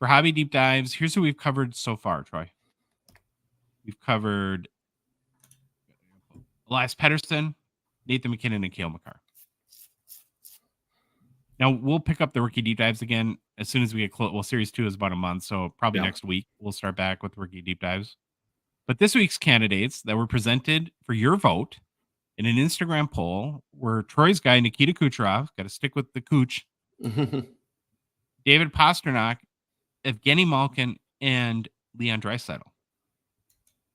For hobby deep dives, here's who we've covered so far, Troy. We've covered Elias Pettersson, Nathan McKinnon, and Cale Makar. Now, we'll pick up the rookie deep dives again as soon as we get close. Well, Series 2 is about a month, so probably next week we'll start back with rookie deep dives. But this week's candidates that were presented for your vote in an Instagram poll were Troy's guy, Nikita Kucherov, got to stick with the Kuch, David Pasternak, Evgeny Malkin, and Leon Draisaitl.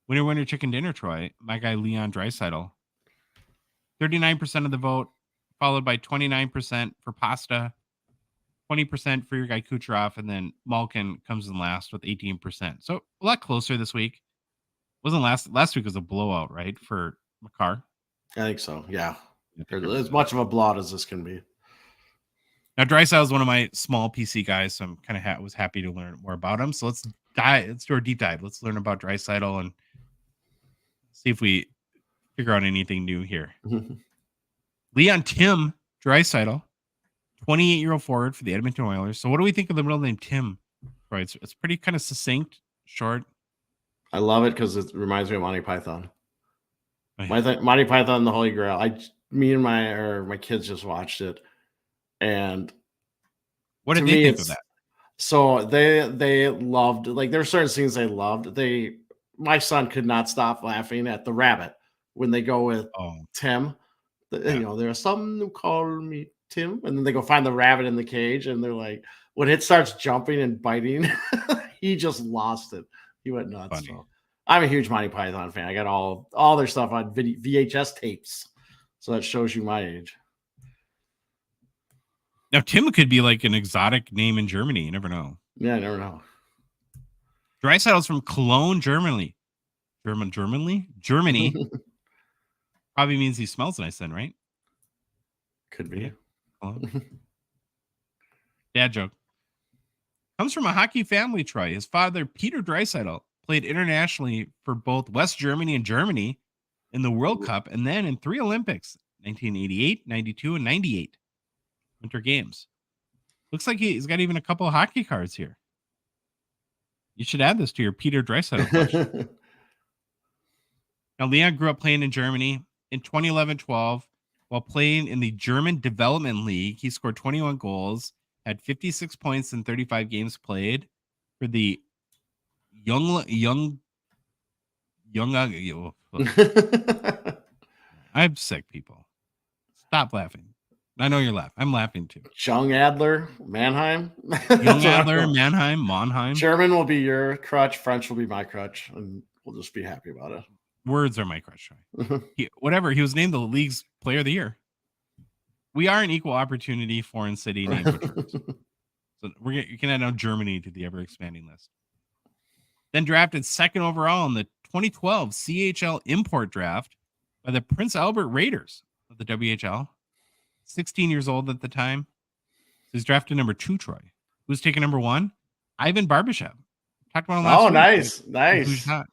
Winner, chicken dinner, Troy. My guy, Leon Draisaitl. 39% of the vote, followed by 29% for Pasta, 20% for your guy Kucherov, and then Malkin comes in last with 18%. So a lot closer this week. Wasn't last week was a blowout, right, for Makar? I think so, yeah. As much of a blowout as this can be. Now, Draisaitl is one of my small PC guys, so I'm kind of was happy to learn more about him. So let's do our deep dive. Let's learn about Draisaitl and see if we figure out anything new here. Leon Tim Draisaitl, 28-year-old forward for the Edmonton Oilers. So what do we think of the middle name Tim? Right, it's pretty kind of succinct, short. I love it because it reminds me of Monty Python. Monty Python and the Holy Grail. Me and my kids just watched it, and what did they think of that? So they loved, like, there were certain scenes they loved. My son could not stop laughing at the rabbit when they go with Tim. You know, there's some who call me Tim, and then they go find the rabbit in the cage, and they're like, when it starts jumping and biting, he just lost it. He went nuts. So I'm a huge Monty Python fan. I got all their stuff on VHS tapes, so that shows you my age. Now, Tim could be like an exotic name in Germany. You never know. Yeah, I never know. Draisaitl's from Cologne, Germany. Germany. Probably means he smells nice then, right? Could be. Dad joke. Comes from a hockey family, Troy. His father, Peter Draisaitl, played internationally for both West Germany and Germany in the World Cup, and then in 3 Olympics, 1988, 92, and 98 Winter Games. Looks like he's got even a couple of hockey cards here. You should add this to your Peter Draisaitl collection. Now, Leon grew up playing in Germany. In 2011-12, while playing in the German Development League, he scored 21 goals, had 56 points in 35 games played for the young. I'm sick, people. Stop laughing. I know you're laughing. I'm laughing too. Young Adler, Mannheim. Young Adler, Mannheim, Monheim. German will be your crutch. French will be my crutch, and we'll just be happy about it. Words are my crutch. Whatever. He was named the league's player of the year. We are an equal opportunity foreign city name butchers. So you can add now Germany to the ever expanding list. Then drafted second overall in the 2012 CHL import draft by the Prince Albert Raiders of the WHL. 16 years old at the time. So he's drafted number 2, Troy. Who's taking number 1? Ivan Barbashev. Talked about him last week. Nice. Who's hot.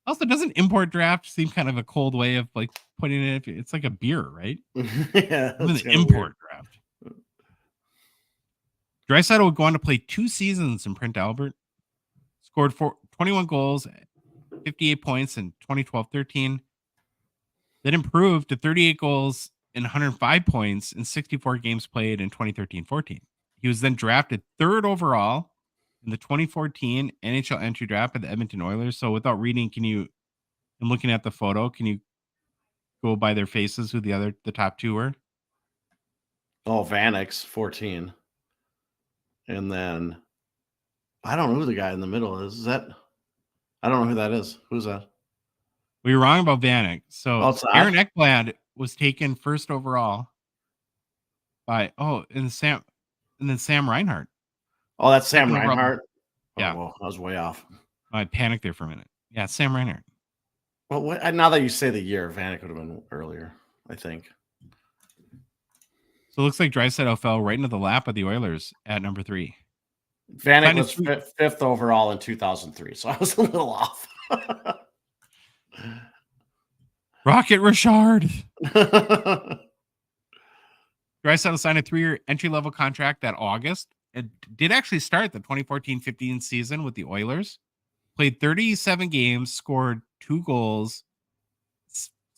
Also, doesn't import draft seem kind of a cold way of like putting it? It's like a beer, right? Yeah. An import draft. Draisaitl would go on to play 2 seasons in Prince Albert. Scored 21 goals, 58 points in 2012-13. Then improved to 38 goals and 105 points in 64 games played in 2013-14. He was then drafted 3rd overall in the 2014 NHL entry draft by the Edmonton Oilers. So without reading, and looking at the photo, can you go by their faces who the top 2 were? Oh, Vanek's 14. And then I don't know who the guy in the middle is. I don't know who that is. Who's that? We were wrong about Vanek. So Aaron Ekblad was taken 1st overall by and then Sam Reinhart. Oh, that's Sam Reinhart. Yeah, well, I was way off. I panicked there for a minute. Yeah, Sam Reinhart. Well, now that you say the year, Vanek would have been earlier, I think. So it looks like Draisaitl fell right into the lap of the Oilers at number 3. Vanek was 5th overall in 2003, so I was a little off. Rocket Richard. Draisaitl signed a 3-year entry-level contract that August it did actually start the 2014-15 season with the Oilers. Played 37 games, scored 2 goals,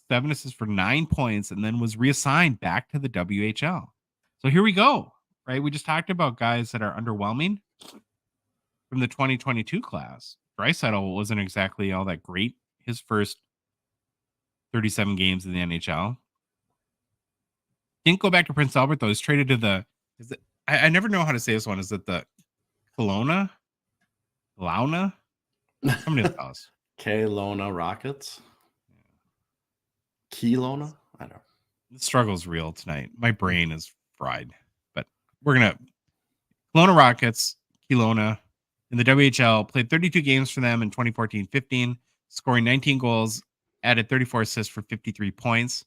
7 assists for 9 points, and then was reassigned back to the WHL. So here we go, right? We just talked about guys that are underwhelming from the 2022 class. Draisaitl wasn't exactly all that great his first 37 games in the NHL. Didn't go back to Prince Albert, though. He's traded to the is it I never know how to say this one. Is it the Kelowna? Somebody will tell us. Kelowna Rockets? Kelowna? I don't know. The struggle's real tonight. My brain is fried. But we're gonna Kelowna Rockets, Kelowna in the WHL, played 32 games for them in 2014-15, scoring 19 goals, added 34 assists for 53 points.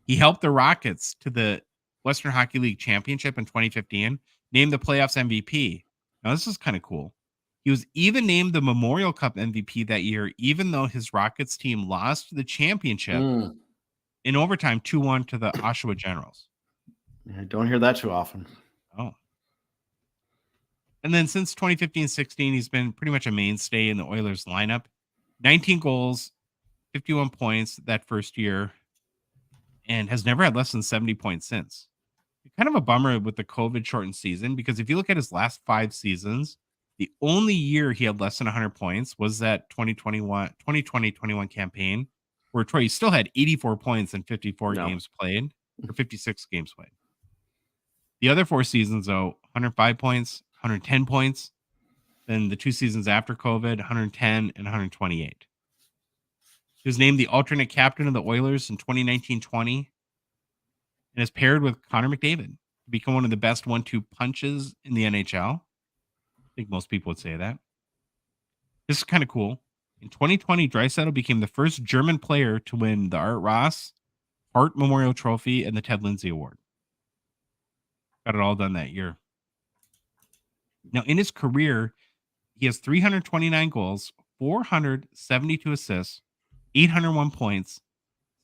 He helped the Rockets to the Western Hockey League Championship in 2015, named the playoffs MVP. Now, this is kind of cool. He was even named the Memorial Cup MVP that year, even though his Rockets team lost the championship in overtime 2-1 to the Oshawa Generals. I don't hear that too often. Oh. And then since 2015-16, he's been pretty much a mainstay in the Oilers lineup. 19 goals, 51 points that first year, and has never had less than 70 points since. Kind of a bummer with the COVID shortened season, because if you look at his last 5 seasons, the only year he had less than 100 points was that 2020-21 campaign, where Troy still had 84 points in 54 games played, or 56 games played. The other 4 seasons, though, 105 points, 110 points. Then the 2 seasons after COVID, 110 and 128. He was named the alternate captain of the Oilers in 2019-20 and is paired with Connor McDavid to become one of the best 1-2 punches in the NHL. I think most people would say that. This is kind of cool. In 2020, Draisaitl became the first German player to win the Art Ross Hart Memorial Trophy and the Ted Lindsay Award. Got it all done that year. Now, in his career, he has 329 goals, 472 assists, 801 points,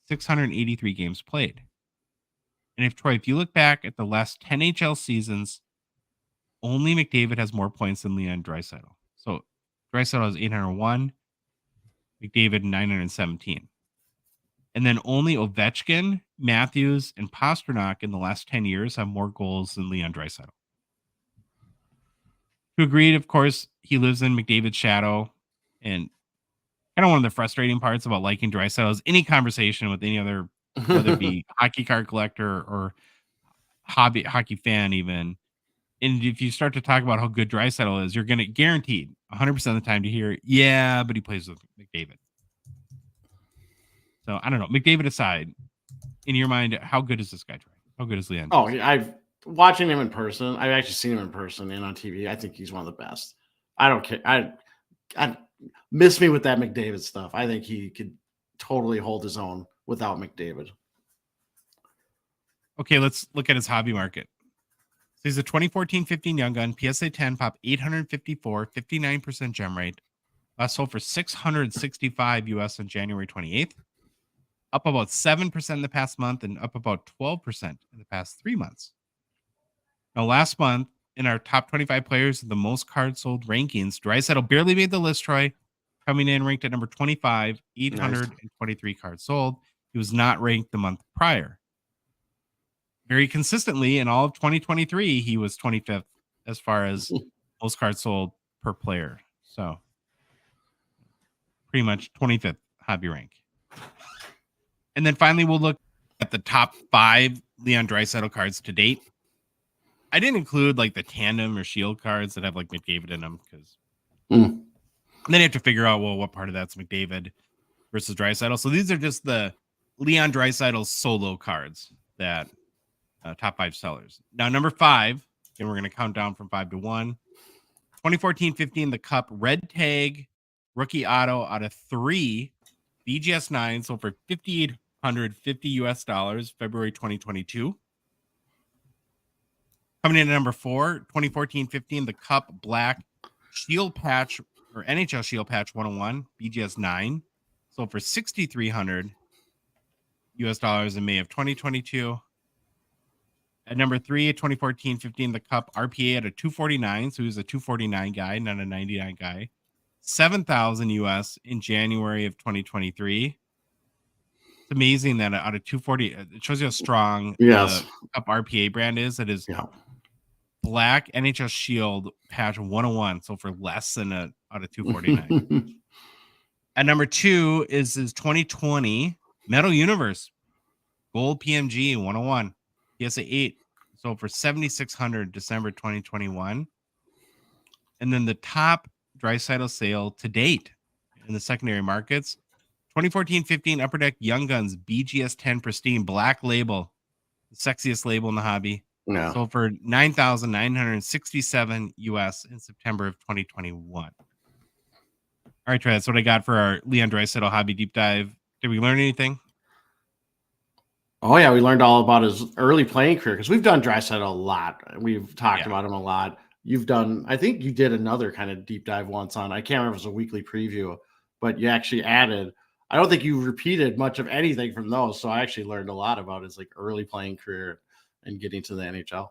683 games played. And if you look back at the last 10 HL seasons, only McDavid has more points than Leon Draisaitl. So Draisaitl has 801, McDavid 917. And then only Ovechkin, Matthews, and Pasternak in the last 10 years have more goals than Leon Draisaitl. To agree, of course, he lives in McDavid's shadow. And kind of one of the frustrating parts about liking Draisaitl is any conversation with any other, whether it be hockey card collector or hockey fan even. And if you start to talk about how good Draisaitl is, you're going to guaranteed 100% of the time to hear, yeah, but he plays with McDavid. So I don't know. McDavid aside, in your mind, how good is this guy, Troy? How good is Leon? Oh, I've watching him in person. I've actually seen him in person and on TV. I think he's one of the best. I don't care. I miss me with that McDavid stuff. I think he could totally hold his own without McDavid. Okay, let's look at his hobby market. So he's a 2014-15 Young Gun, PSA 10 pop 854, 59% gem rate. Last sold for $665 US on January 28th. Up about 7% in the past month and up about 12% in the past 3 months. Now, last month, in our top 25 players of the most cards sold rankings, Draisaitl barely made the list, Troy, coming in ranked at number 25, 823 cards sold. He was not ranked the month prior. Very consistently in all of 2023, he was 25th as far as most cards sold per player. So pretty much 25th hobby rank. And then finally, we'll look at the top 5 Leon Draisaitl cards to date. I didn't include like the tandem or shield cards that have like McDavid in them, because then you have to figure out, well, what part of that's McDavid versus Draisaitl. So these are just the Leon Draisaitl solo cards that top 5 sellers. Now, number 5, and we're going to count down from 5 to 1. 2014-15, the Cup red tag rookie auto out of 3 BGS 9 sold for $5,850 US, February 2022. Coming in at number 4, 2014-15, the Cup black shield patch or NHL shield patch 101 BGS 9 sold for $6,300 US in May of 2022. At number 3, 2014-15, the Cup RPA at a 249. So he was a 249 guy, not a 99 guy. 7,000 US in January of 2023. It's amazing that out of 240, it shows you how strong Yes. the Cup RPA brand is. It is Yeah. black NHL Shield patch 101. So for less than out of 249. At number 2 is his 2020 Metal Universe Gold PMG 101. PSA 8. So for 7,600 December 2021. And then the top Draisaitl sale to date in the secondary markets, 2014-15 Upper Deck Young Guns BGS 10 Pristine Black Label, the sexiest label in the hobby. Yeah. Sold for 9,967 US in September of 2021. All right, Trey, that's what I got for our Leon Draisaitl hobby deep dive. Did we learn anything? Oh yeah, we learned all about his early playing career because we've done Draisaitl a lot. We've talked about him a lot. You've done, I think you did another kind of deep dive once on, I can't remember if it was a weekly preview, but you actually added, I don't think you repeated much of anything from those. So I actually learned a lot about his like early playing career and getting to the NHL.